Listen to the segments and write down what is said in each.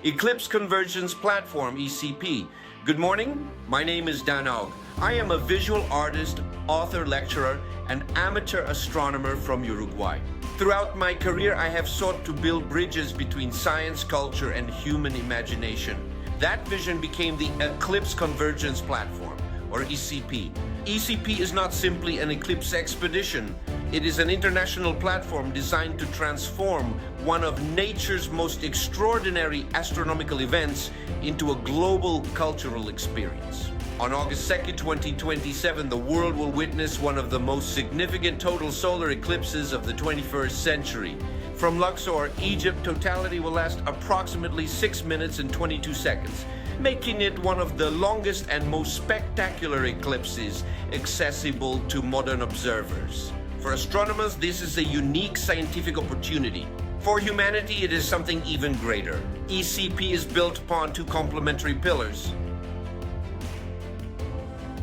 Eclipse Convergence Platform, ECP. Good morning, my name is Dan Aug. I am a visual artist, author, lecturer, and amateur astronomer from Uruguay. Throughout my career, I have sought to build bridges between science, culture, and human imagination. That vision became the Eclipse Convergence Platform, or ECP. ECP is not simply an eclipse expedition. It is an international platform designed to transform one of nature's most extraordinary astronomical events into a global cultural experience. On August 2nd, 2027, the world will witness one of the most significant total solar eclipses of the 21st century. From Luxor, Egypt, totality will last approximately 6 minutes and 22 seconds, making it one of the longest and most spectacular eclipses accessible to modern observers. For astronomers, this is a unique scientific opportunity. For humanity, it is something even greater. ECP is built upon two complementary pillars.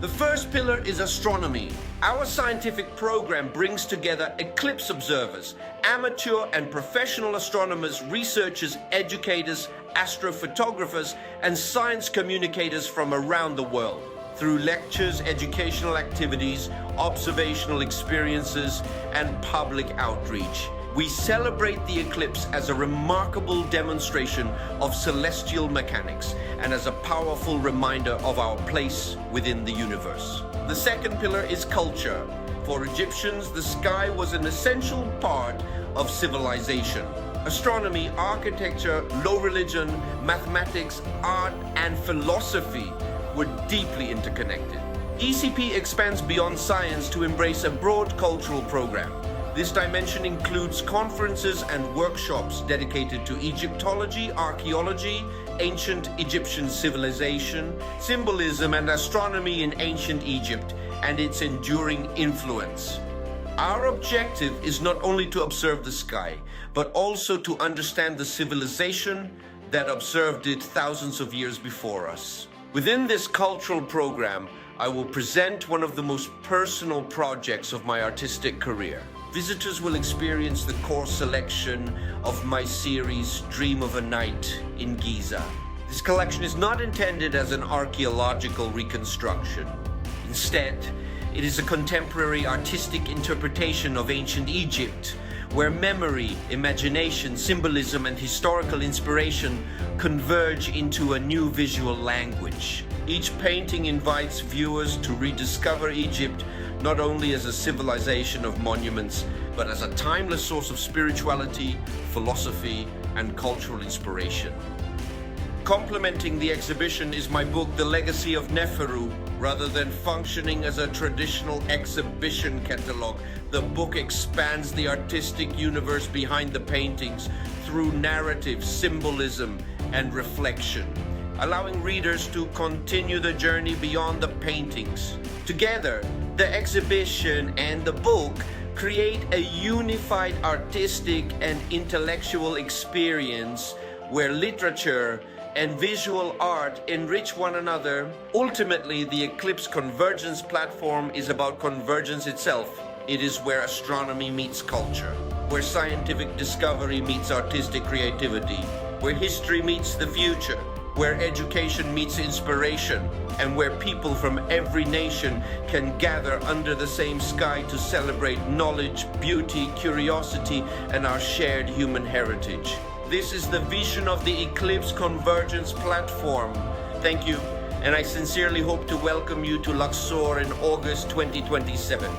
The first pillar is astronomy. Our scientific program brings together eclipse observers, amateur and professional astronomers, researchers, educators, astrophotographers, and science communicators from around the world. Through lectures, educational activities, observational experiences, and public outreach, we celebrate the eclipse as a remarkable demonstration of celestial mechanics and as a powerful reminder of our place within the universe. The second pillar is culture. For Egyptians, the sky was an essential part of civilization. Astronomy, architecture, law, religion, mathematics, art, and philosophy were deeply interconnected. ECP expands beyond science to embrace a broad cultural program. This dimension includes conferences and workshops dedicated to Egyptology, archaeology, ancient Egyptian civilization, symbolism, and astronomy in ancient Egypt and its enduring influence. Our objective is not only to observe the sky, but also to understand the civilization that observed it thousands of years before us. Within this cultural program, I will present one of the most personal projects of my artistic career. Visitors will experience the course selection of my series, Dream of a Night in Giza. This collection is not intended as an archaeological reconstruction. Instead, it is a contemporary artistic interpretation of ancient Egypt, where memory, imagination, symbolism, and historical inspiration converge into a new visual language. Each painting invites viewers to rediscover Egypt not only as a civilization of monuments, but as a timeless source of spirituality, philosophy, and cultural inspiration. Complementing the exhibition is my book, The Legacy of Neferu. Rather than functioning as a traditional exhibition catalog, the book expands the artistic universe behind the paintings through narrative, symbolism, and reflection, allowing readers to continue the journey beyond the paintings. Together, the exhibition and the book create a unified artistic and intellectual experience where literature and visual art enrich one another. Ultimately, the Eclipse Convergence Platform is about convergence itself. It is where astronomy meets culture, where scientific discovery meets artistic creativity, where history meets the future, where education meets inspiration, and where people from every nation can gather under the same sky to celebrate knowledge, beauty, curiosity, and our shared human heritage. This is the vision of the Eclipse Convergence Platform. Thank you, and I sincerely hope to welcome you to Luxor in August 2027.